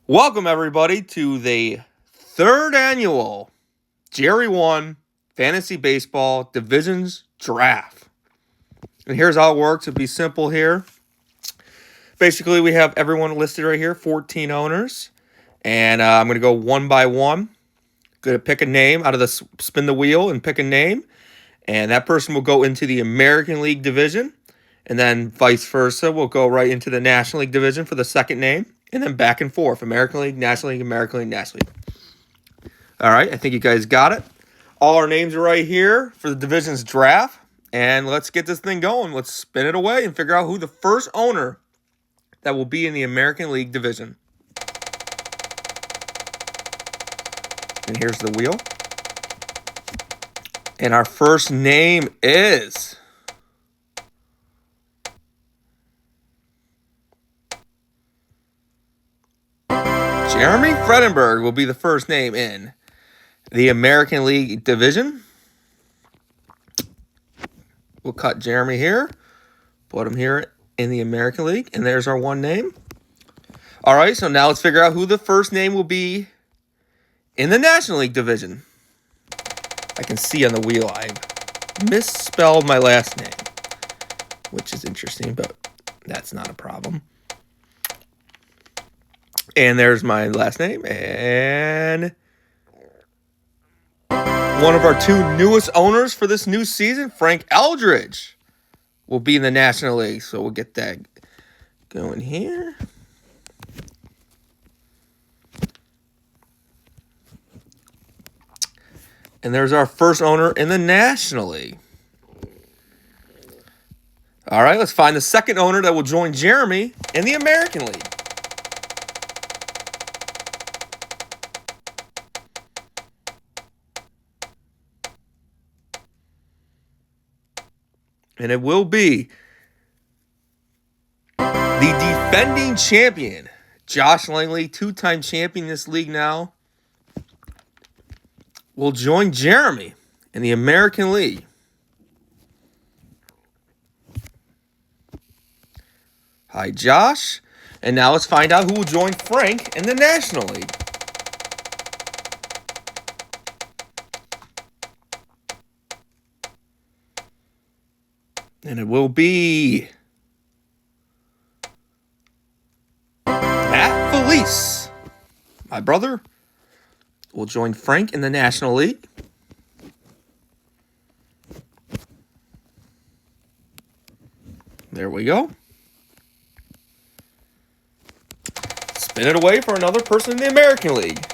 Welcome, everybody, to the third annual Jerry1 Fantasy Baseball Divisions Draft. And here's how it works. It'll be simple here. Basically, we have everyone listed right here, 14 owners. And I'm going to go one by one. Going to pick a name out of the spin the wheel and pick a name. And that person will go into the American League division. And then vice versa, we'll go right into the National League division for the second name. And then back and forth, American League, National League, American League, National League. All right, I think you guys got it. All our names are right here for the divisions draft. And let's get this thing going. Let's spin it away and figure out who the first owner that will be in the American League division. And here's the wheel. And our first name is... Jeremy Fredenberg will be the first name in the American League division. We'll cut Jeremy here, put him here in the American League, and there's our one name. All right, so now let's figure out who the first name will be in the National League division. I can see on the wheel I misspelled my last name, which is interesting, but that's not a problem. And there's my last name. And one of our two newest owners for this new season, Frank Eldridge, will be in the National League. So we'll get that going here. And there's our first owner in the National League. All right, let's find the second owner that will join Jeremy in the American League. And it will be the defending champion, Josh Langley, two-time champion in this league now, will join Jeremy in the American League. Hi, Josh. And now let's find out who will join Frank in the National League. And it will be Matt Felice, my brother, will join Frank in the National League. There we go. Spin it away for another person in the American League.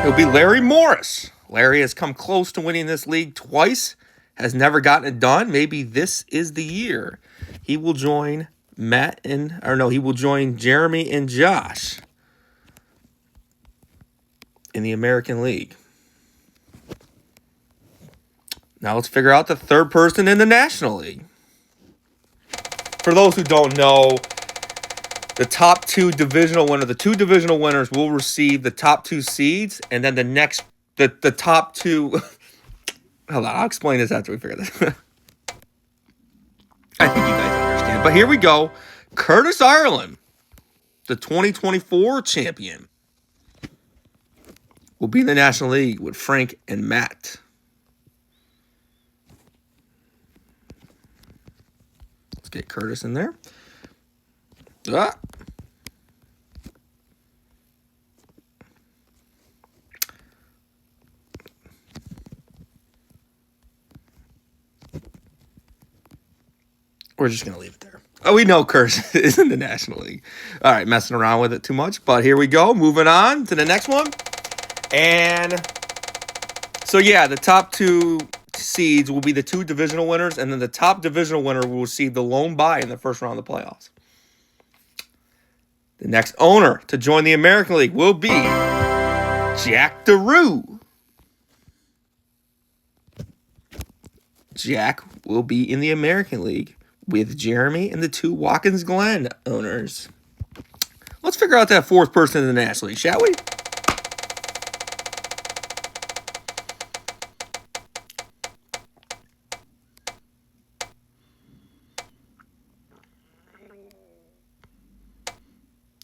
It'll be Larry Morris. Larry has come close to winning this league twice, has never gotten it done. Maybe this is the year. He will join he will join Jeremy and Josh in the American League. Now let's figure out the third person in the National League. For those who don't know, the top two divisional winners will receive the top two seeds, and then the top two. Hold on, I'll explain this after we figure this. I think you guys understand. But here we go. Curtis Ireland, the 2024 champion, will be in the National League with Frank and Matt. Let's get Curtis in there. We're just going to leave it there. Oh, we know Curtis is in the National League. All right, messing around with it too much. But here we go. Moving on to the next one. And so, yeah, the top two seeds will be the two divisional winners. And then the top divisional winner will receive the lone bye in the first round of the playoffs. The next owner to join the American League will be Jack DeRue. Jack will be in the American League with Jeremy and the two Watkins Glen owners. Let's figure out that fourth person in the National League, shall we?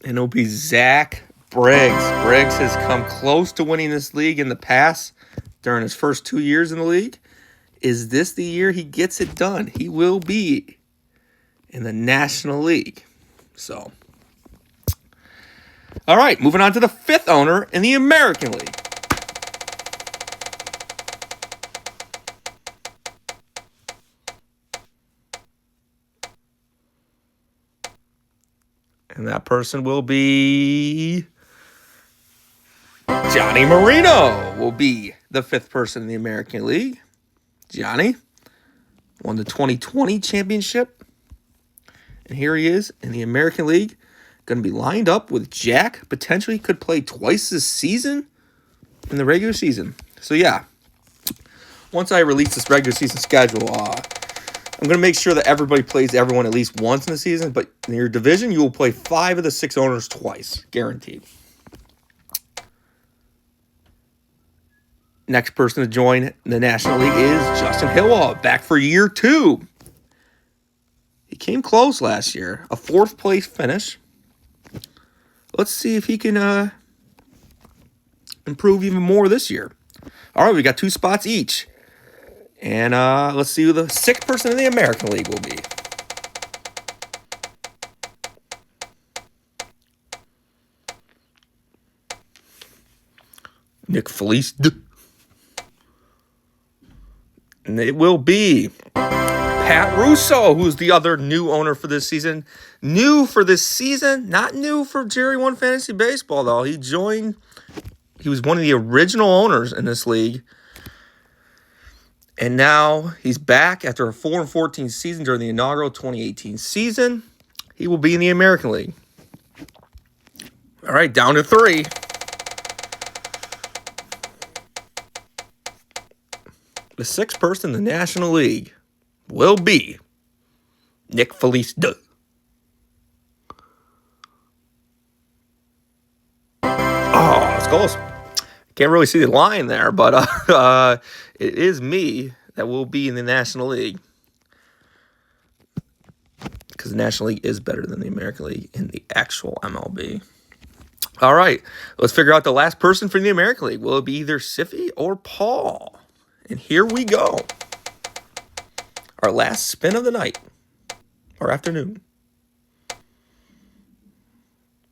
And it'll be Zach Briggs. Briggs has come close to winning this league in the past during his first 2 years in the league. Is this the year he gets it done? He will be in the National League. So, all right, moving on to the fifth owner in the American League. And that person will be Johnny Marino will be the fifth person in the American League. Johnny won the 2020 championship. And here he is in the American League. Going to be lined up with Jack. Potentially could play twice this season in the regular season. So, yeah. Once I release this regular season schedule, I'm going to make sure that everybody plays everyone at least once in the season. But in your division, you will play 5 of the 6 owners twice. Guaranteed. Next person to join the National League is Justin Hillwall, back for year 2. He came close last year. A 4th place finish. Let's see if he can improve even more this year. All right, we got 2 spots each. And let's see who the 6th person in the American League will be. Nick Felice. And it will be Pat Russo, who's the other new owner for this season. New for this season, not new for Jerry1 Fantasy Baseball, though. He was one of the original owners in this league. And now he's back after a 4-14 season during the inaugural 2018 season. He will be in the American League. All right, down to 3. The 6th person in the National League will be Nick Felice. Oh, it's close. Can't really see the line there, but it is me that will be in the National League. Because the National League is better than the American League in the actual MLB. All right, let's figure out the last person for the American League. Will it be either Siffy or Paul? And here we go. Our last spin of the night. Or afternoon.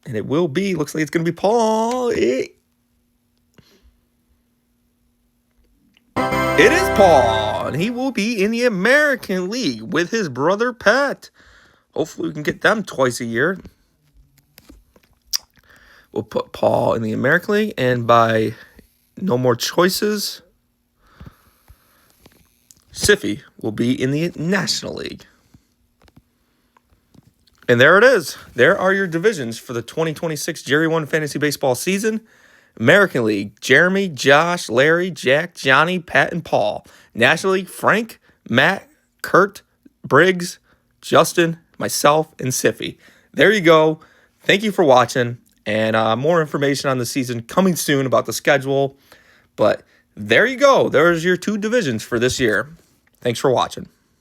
And it will be, looks like it's going to be Paul. It is Paul. And he will be in the American League with his brother Pat. Hopefully we can get them twice a year. We'll put Paul in the American League. And by no more choices, Siffy will be in the National League. And there it is. There are your divisions for the 2026 Jerry1 Fantasy Baseball season. American League, Jeremy, Josh, Larry, Jack, Johnny, Pat, and Paul. National League, Frank, Matt, Kurt, Briggs, Justin, myself, and Siffy. There you go. Thank you for watching. And more information on the season coming soon about the schedule. But there you go. There's your 2 divisions for this year. Thanks for watching.